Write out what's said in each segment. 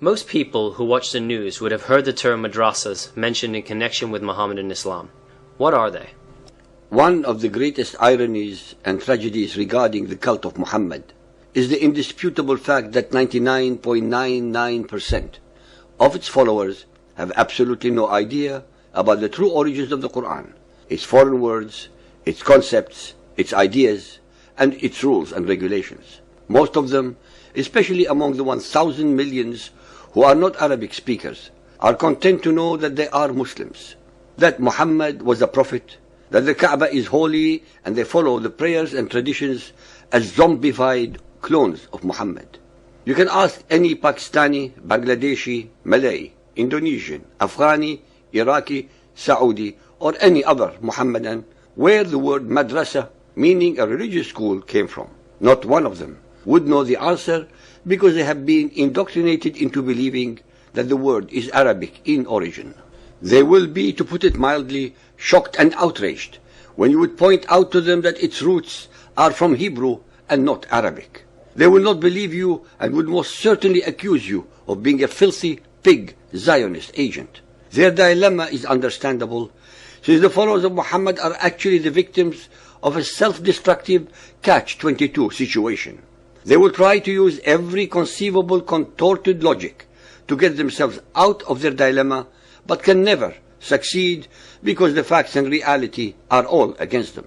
Most people who watch the news would have heard the term madrasas mentioned in connection with Mohammedan Islam. What are they? One of the greatest ironies and tragedies regarding the cult of Muhammad is the indisputable fact that 99.99% of its followers have absolutely no idea about the true origins of the Quran, its foreign words, its concepts, its ideas, and its rules and regulations. Most of them, especially among the 1,000 millions who are not Arabic speakers, are content to know that they are Muslims, that Muhammad was a prophet, that the Kaaba is holy, and they follow the prayers and traditions as zombified clones of Muhammad. You can ask any Pakistani, Bangladeshi, Malay, Indonesian, Afghani, Iraqi, Saudi, or any other Muhammadan where the word madrasa, meaning a religious school, came from. Not one of them would know the answer because they have been indoctrinated into believing that the word is Arabic in origin. They will be, to put it mildly, shocked and outraged when you would point out to them that its roots are from Hebrew and not Arabic. They will not believe you and would most certainly accuse you of being a filthy pig Zionist agent. Their dilemma is understandable, since the followers of Muhammad are actually the victims of a self-destructive catch-22 situation. They will try to use every conceivable contorted logic to get themselves out of their dilemma, but can never succeed because the facts and reality are all against them.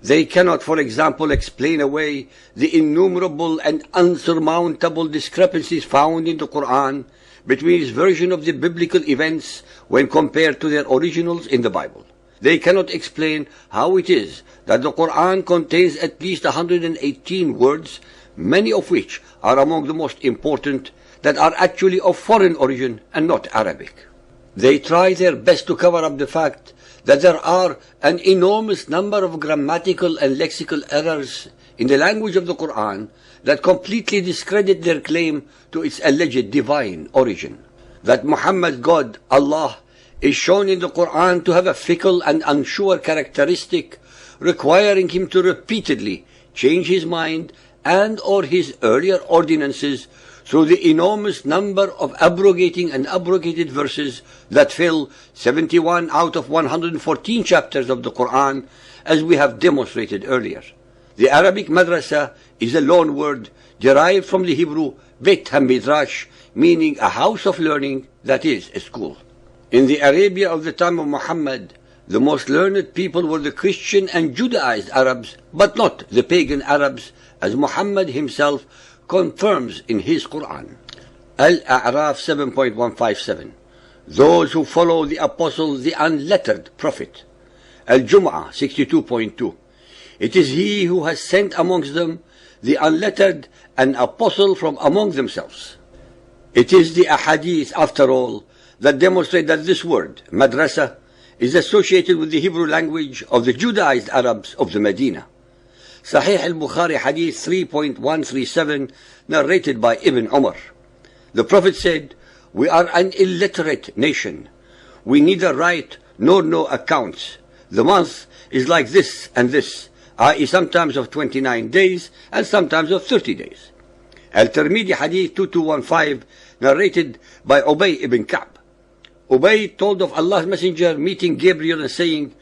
They cannot, for example, explain away the innumerable and unsurmountable discrepancies found in the Quran between its version of the biblical events when compared to their originals in the Bible. They cannot explain how it is that the Quran contains at least 118 words, many of which are among the most important, that are actually of foreign origin and not Arabic. They try their best to cover up the fact that there are an enormous number of grammatical and lexical errors in the language of the Quran that completely discredit their claim to its alleged divine origin. That Muhammad's God, Allah, is shown in the Quran to have a fickle and unsure characteristic, requiring him to repeatedly change his mind and or his earlier ordinances through the enormous number of abrogating and abrogated verses that fill 71 out of 114 chapters of the Quran, as we have demonstrated earlier. The Arabic madrasa is a loan word derived from the Hebrew Beit HaMidrash, meaning a house of learning, that is, a school. In the Arabia of the time of Muhammad, the most learned people were the Christian and Judaized Arabs, but not the pagan Arabs, as Muhammad himself confirms in his Quran. Al-A'raf 7.157. Those who follow the apostle, the unlettered prophet. Al-Jum'ah 62.2. It is he who has sent amongst them the unlettered an apostle from among themselves. It is the ahadith, after all, that demonstrate that this word, madrasa, is associated with the Hebrew language of the Judaized Arabs of the Medina. Sahih al-Bukhari Hadith 3.137, narrated by Ibn Umar. The Prophet said, "We are an illiterate nation. We neither write nor know accounts. The month is like this and this, i.e. sometimes of 29 days and sometimes of 30 days. Al-Tirmidhi Hadith 2215, narrated by Ubay ibn Ka'b. Ubay told of Allah's Messenger meeting Gabriel and saying,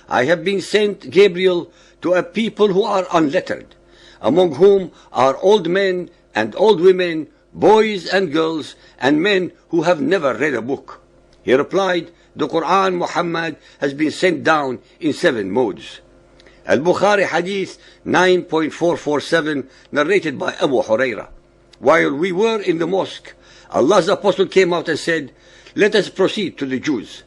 "I have been sent, Gabriel, to a people who are unlettered, among whom are old men and old women, boys and girls, and men who have never read a book." He replied, "The Quran, Muhammad, has been sent down in 7 modes." Al-Bukhari Hadith 9.447, narrated by Abu Huraira. While we were in the mosque, Allah's Apostle came out and said, "Let us proceed to the Jews."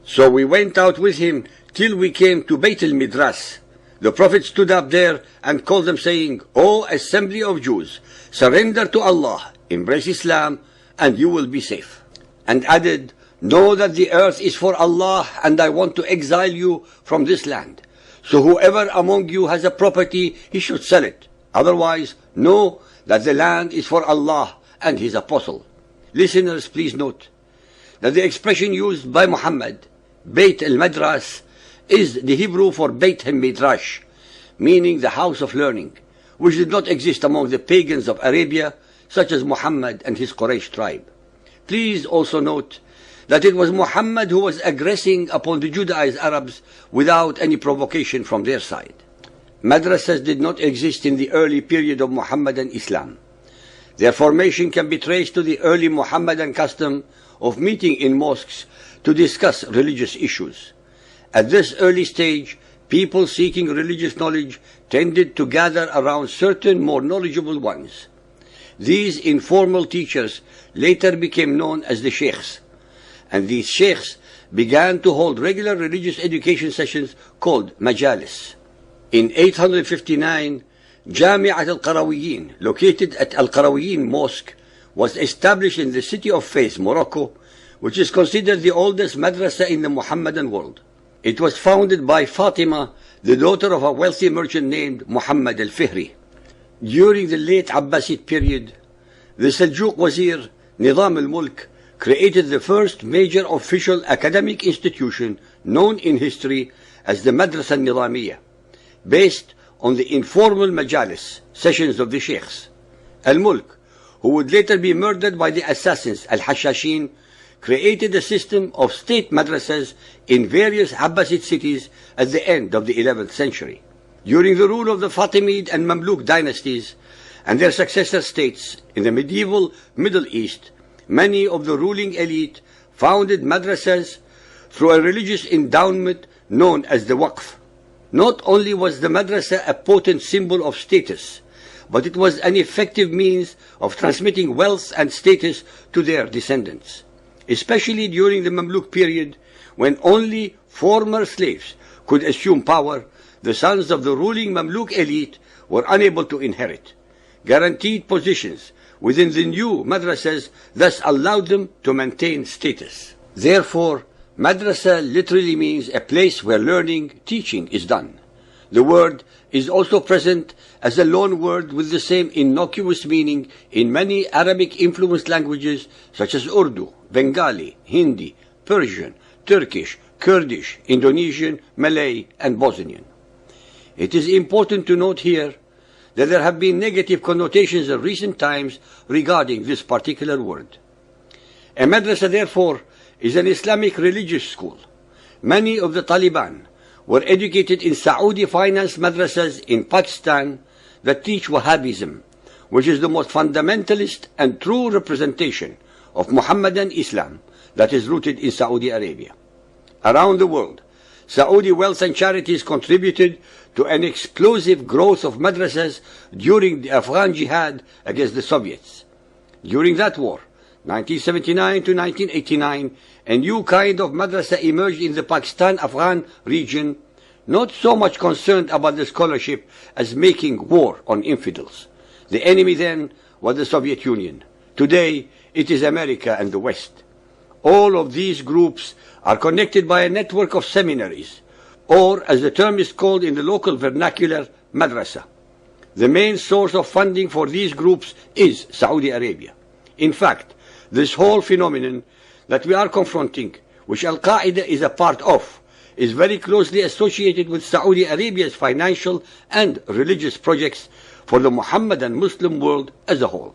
So we went out with him till we came to Beit al-Midras. The Prophet stood up there and called them, saying, "O assembly of Jews, surrender to Allah, embrace Islam, and you will be safe." And added, "Know that the earth is for Allah, and I want to exile you from this land. So whoever among you has a property, he should sell it. Otherwise, know that the land is for Allah and His Apostle." Listeners, please note that the expression used by Muhammad, Beit al-Madras, is the Hebrew for Beit HaMidrash, meaning the house of learning, which did not exist among the pagans of Arabia, such as Muhammad and his Quraysh tribe. Please also note that it was Muhammad who was aggressing upon the Judaized Arabs without any provocation from their side. Madrasas did not exist in the early period of Muhammadan Islam. Their formation can be traced to the early Muhammadan custom of meeting in mosques to discuss religious issues. At this early stage, people seeking religious knowledge tended to gather around certain more knowledgeable ones. These informal teachers later became known as the sheikhs, and these sheikhs began to hold regular religious education sessions called majalis. In 859, Jami'at al-Qarawiyyin, located at Al-Qarawiyyin Mosque, was established in the city of Fez, Morocco, which is considered the oldest madrasa in the Muhammadan world. It was founded by Fatima, the daughter of a wealthy merchant named Muhammad al-Fihri. During the late Abbasid period, the Seljuk Wazir Nizam al-Mulk created the first major official academic institution known in history as the Madrasa al-Nizamiyya, based on the informal majalis, sessions of the sheikhs. Al-Mulk, who would later be murdered by the assassins Al-Hashashin, created a system of state madrasas in various Abbasid cities at the end of the 11th century. During the rule of the Fatimid and Mamluk dynasties and their successor states in the medieval Middle East, many of the ruling elite founded madrasas through a religious endowment known as the Waqf. Not only was the madrasa a potent symbol of status, but it was an effective means of transmitting wealth and status to their descendants, especially during the Mamluk period, when only former slaves could assume power. The sons of the ruling Mamluk elite were unable to inherit. Guaranteed positions within the new madrasas thus allowed them to maintain status. Therefore, madrasa literally means a place where learning, teaching is done. The word is also present as a loan word with the same innocuous meaning in many Arabic-influenced languages such as Urdu, Bengali, Hindi, Persian, Turkish, Kurdish, Indonesian, Malay, and Bosnian. It is important to note here that there have been negative connotations in recent times regarding this particular word. A madrasa, therefore, is an Islamic religious school. Many of the Taliban were educated in Saudi-financed madrasas in Pakistan that teach Wahhabism, which is the most fundamentalist and true representation of Muhammadan Islam that is rooted in Saudi Arabia. Around the world, Saudi wealth and charities contributed to an explosive growth of madrasas during the Afghan jihad against the Soviets. During that war, 1979 to 1989, a new kind of madrasa emerged in the Pakistan-Afghan region, not so much concerned about the scholarship as making war on infidels. The enemy then was the Soviet Union. Today, it is America and the West. All of these groups are connected by a network of seminaries, or as the term is called in the local vernacular, madrasa. The main source of funding for these groups is Saudi Arabia. In fact, this whole phenomenon that we are confronting, which Al-Qaeda is a part of, is very closely associated with Saudi Arabia's financial and religious projects for the Muhammadan Muslim world as a whole.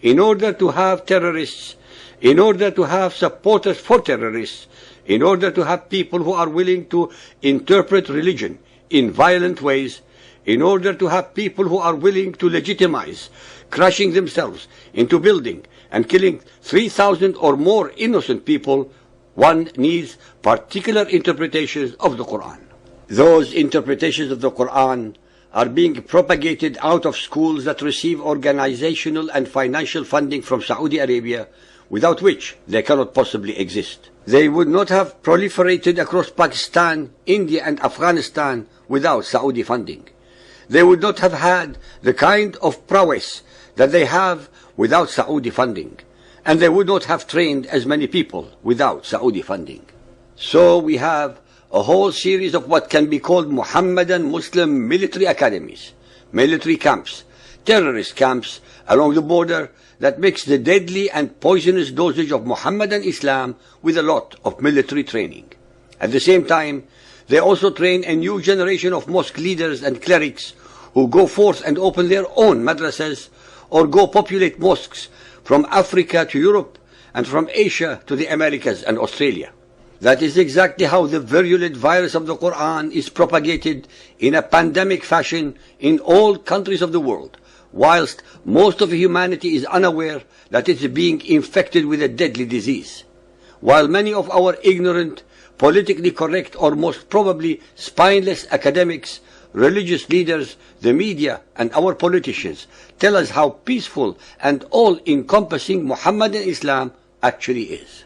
In order to have terrorists, in order to have supporters for terrorists, in order to have people who are willing to interpret religion in violent ways, in order to have people who are willing to legitimize crashing themselves into building and killing 3,000 or more innocent people, one needs particular interpretations of the Quran. Those interpretations of the Quran are being propagated out of schools that receive organizational and financial funding from Saudi Arabia, without which they cannot possibly exist. They would not have proliferated across Pakistan, India, and Afghanistan without Saudi funding. They would not have had the kind of prowess that they have without Saudi funding, and they would not have trained as many people without Saudi funding. So we have a whole series of what can be called Muhammadan Muslim military academies, military camps, terrorist camps along the border that mix the deadly and poisonous dosage of Muhammadan Islam with a lot of military training. At the same time, they also train a new generation of mosque leaders and clerics who go forth and open their own madrasas or go populate mosques from Africa to Europe and from Asia to the Americas and Australia. That is exactly how the virulent virus of the Quran is propagated in a pandemic fashion in all countries of the world, whilst most of humanity is unaware that it's being infected with a deadly disease. While many of our ignorant, politically correct, or most probably spineless academics, religious leaders, the media, and our politicians tell us how peaceful and all-encompassing Muhammadan Islam actually is.